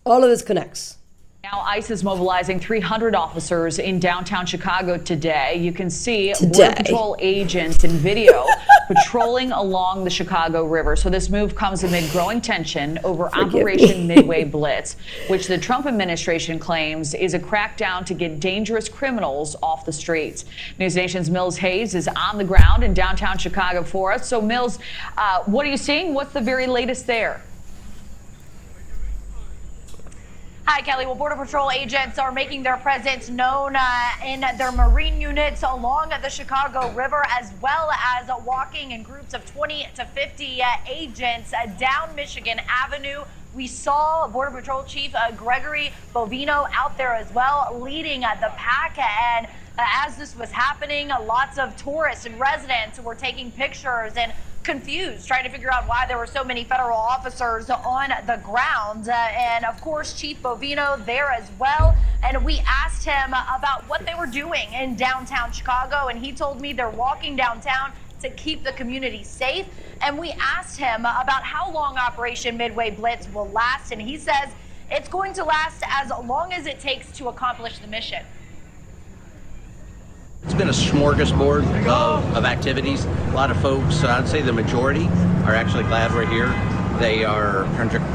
All of this connects. Now, ICE is mobilizing 300 officers in downtown Chicago today. You can see Border Patrol agents in video patrolling along the Chicago River. So this move comes amid growing tension over Operation Midway Blitz, which the Trump administration claims is a crackdown to get dangerous criminals off the streets. News Nation's Mills Hayes is on the ground in downtown Chicago for us. So, Mills, what are you seeing? What's the very latest there? Hi, Kelly. Well, Border Patrol agents are making their presence known in their Marine units along the Chicago River, as well as walking in groups of 20 to 50 agents down Michigan Avenue. We saw Border Patrol Chief Gregory Bovino out there as well, leading the pack. And as this was happening, lots of tourists and residents were taking pictures and confused, trying to figure out why there were so many federal officers on the ground. And of course, Chief Bovino there as well. And we asked him about what they were doing in downtown Chicago. And he told me they're walking downtown to keep the community safe. And we asked him about how long Operation Midway Blitz will last. And he says it's going to last as long as it takes to accomplish the mission. It's been a smorgasbord of activities. A lot of folks, I'd say the majority, are actually glad we're here. They are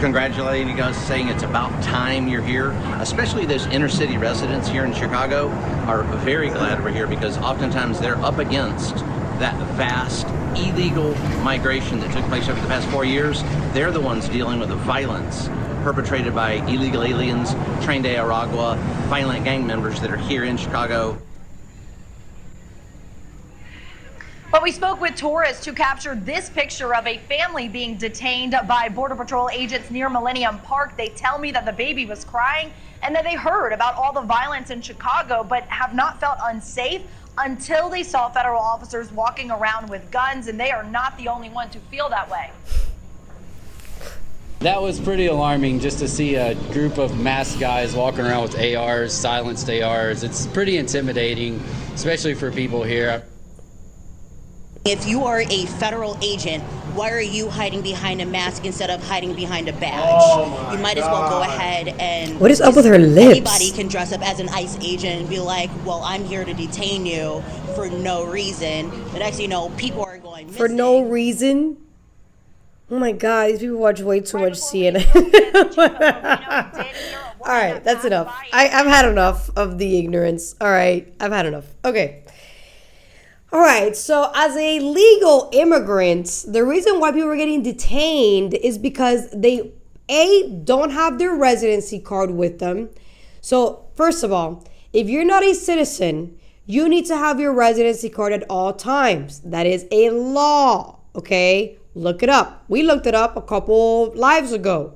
congratulating us, saying it's about time you're here. Especially those inner city residents here in Chicago are very glad we're here because oftentimes they're up against that vast illegal migration that took place over the past 4 years. They're the ones dealing with the violence perpetrated by illegal aliens, trained de Aragua, violent gang members that are here in Chicago. But we spoke with tourists who captured this picture of a family being detained by Border Patrol agents near Millennium Park. They tell me that the baby was crying and that they heard about all the violence in Chicago, but have not felt unsafe until they saw federal officers walking around with guns, and they are not the only ones who feel that way. That was pretty alarming just to see a group of masked guys walking around with ARs, silenced ARs. It's pretty intimidating, especially for people here. If you are a federal agent, why are you hiding behind a mask instead of hiding behind a badge? You might as well go ahead and... What is up with her lips? Anybody can dress up as an ICE agent and be like, well, I'm here to detain you for no reason. But actually, you know, people are going missing. For no reason? Oh my God, these people watch way too much CNN. All right, that's enough. I've had enough of the ignorance. All right, I've had enough. Okay. All right, so as a legal immigrant, the reason why people are getting detained is because they, A, don't have their residency card with them. So first of all, if you're not a citizen, you need to have your residency card at all times. That is a law, okay? Look it up. We looked it up a couple lives ago.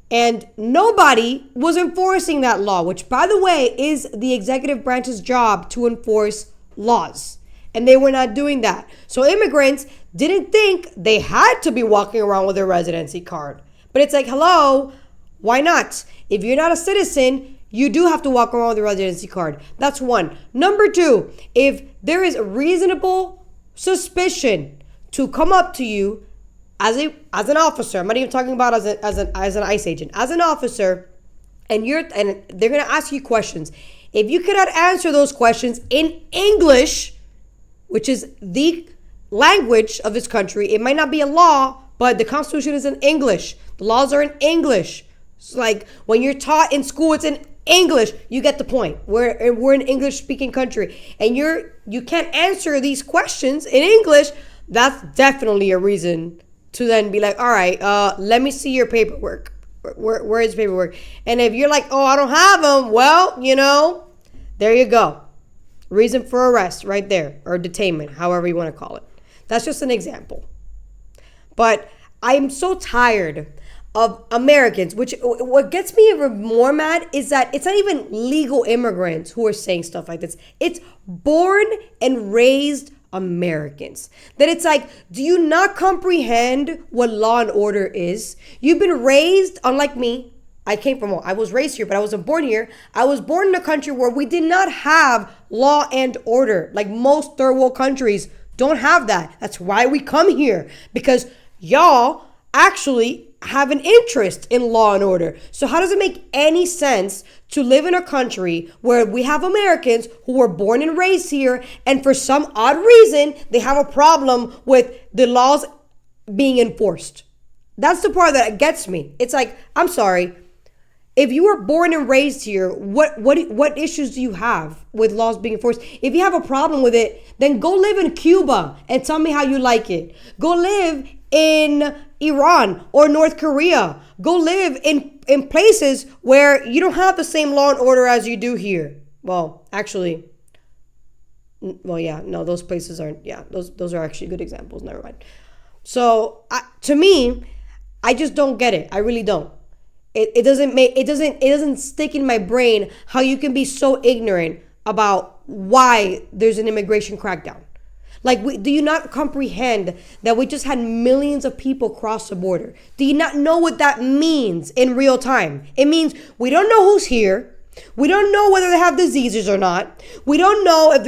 And nobody was enforcing that law, which, by the way, is the executive branch's job to enforce laws. And they were not doing that. So immigrants didn't think they had to be walking around with their residency card. But it's like, hello, why not? If you're not a citizen, you do have to walk around with a residency card. That's one. Number two, if there is reasonable suspicion to come up to you as an officer, I'm not even talking about as an ICE agent, as an officer, and they're gonna ask you questions. If you cannot answer those questions in English, which is the language of this country, it might not be a law, but the Constitution is in English. The laws are in English. It's like when you're taught in school, it's in English. You get the point. We're an English-speaking country, and you can't answer these questions in English. That's definitely a reason to then be like, all right, let me see your paperwork. Where is paperwork? And if you're like, oh, I don't have them, well, you know, there you go. Reason for arrest right there, or detainment, however you want to call it. That's just an example. But I'm so tired of Americans, which what gets me even more mad is that it's not even legal immigrants who are saying stuff like this. It's born and raised Americans. That it's like, do you not comprehend what law and order is? You've been raised, unlike me. I was raised here, but I wasn't born here. I was born in a country where we did not have law and order. Like most third world countries don't have that. That's why we come here. Because y'all actually have an interest in law and order. So how does it make any sense to live in a country where we have Americans who were born and raised here, and for some odd reason, they have a problem with the laws being enforced? That's the part that gets me. It's like, I'm sorry. If you were born and raised here, what issues do you have with laws being enforced? If you have a problem with it, then go live in Cuba and tell me how you like it. Go live in Iran or North Korea. Go live in places where you don't have the same law and order as you do here. Well, actually, those places aren't. Yeah, those are actually good examples. Never mind. So to me, I just don't get it. I really don't. It doesn't stick in my brain how you can be so ignorant about why there's an immigration crackdown. Like, do you not comprehend that we just had millions of people cross the border? Do you not know what that means in real time? It means we don't know who's here. We don't know whether they have diseases or not. We don't know if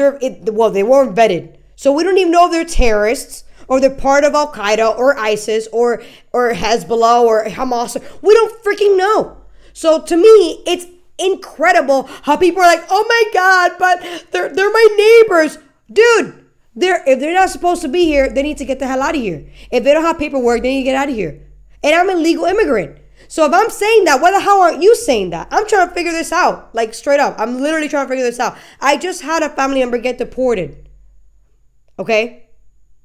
they weren't vetted. So we don't even know if they're terrorists, or they're part of Al Qaeda or ISIS or Hezbollah or Hamas. We don't freaking know. So to me, it's incredible how people are like, oh my God, but they're my neighbors. Dude, if they're not supposed to be here, they need to get the hell out of here. If they don't have paperwork, they need to get out of here. And I'm a legal immigrant. So if I'm saying that, why the hell aren't you saying that? I'm trying to figure this out. Like, straight up. I'm literally trying to figure this out. I just had a family member get deported. Okay?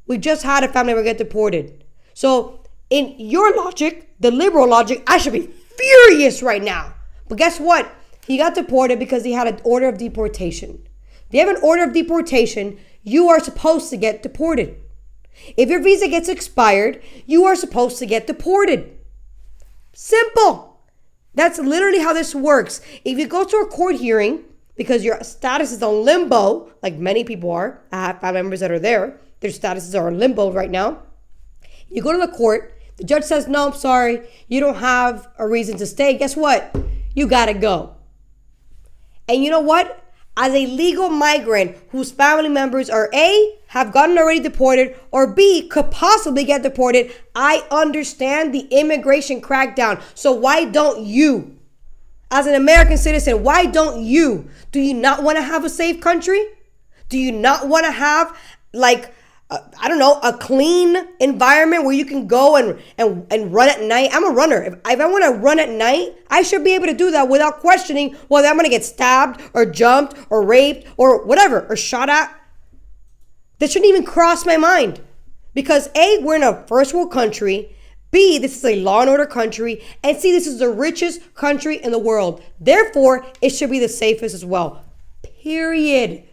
We just had a family member get deported. So in your logic, the liberal logic, I should be furious right now. But guess what? He got deported because he had an order of deportation. If you have an order of deportation, you are supposed to get deported. If your visa gets expired, you are supposed to get deported. Simple. That's literally how this works. If you go to a court hearing because your status is on limbo, like many people are, I have family members that are there, their statuses are in limbo right now. You go to the court, the judge says, no, I'm sorry, you don't have a reason to stay. Guess what? You gotta go. And you know what? As a legal migrant whose family members are A, have gotten already deported, or B, could possibly get deported, I understand the immigration crackdown. So why don't you? As an American citizen, why don't you? Do you not want to have a safe country? Do you not want to have, like, a clean environment where you can go and run at night? I'm a runner. If I want to run at night, I should be able to do that without questioning whether I'm going to get stabbed or jumped or raped or whatever, or shot at. That shouldn't even cross my mind. Because A, we're in a first world country. B, this is a law and order country. And C, this is the richest country in the world. Therefore, it should be the safest as well. Period.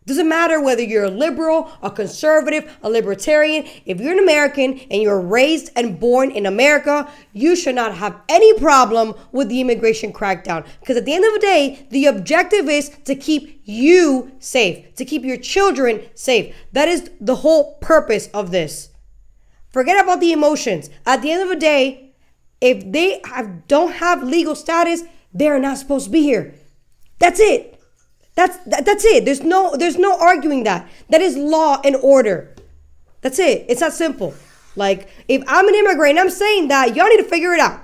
Doesn't matter whether you're a liberal, a conservative, a libertarian. If you're an American and you're raised and born in America, you should not have any problem with the immigration crackdown. Because at the end of the day, the objective is to keep you safe, to keep your children safe. That is the whole purpose of this. Forget about the emotions. At the end of the day, if they don't have legal status, they're not supposed to be here. That's it. That's it. There's no arguing that. That is law and order. That's it. It's that simple. Like, if I'm an immigrant and I'm saying that, y'all need to figure it out.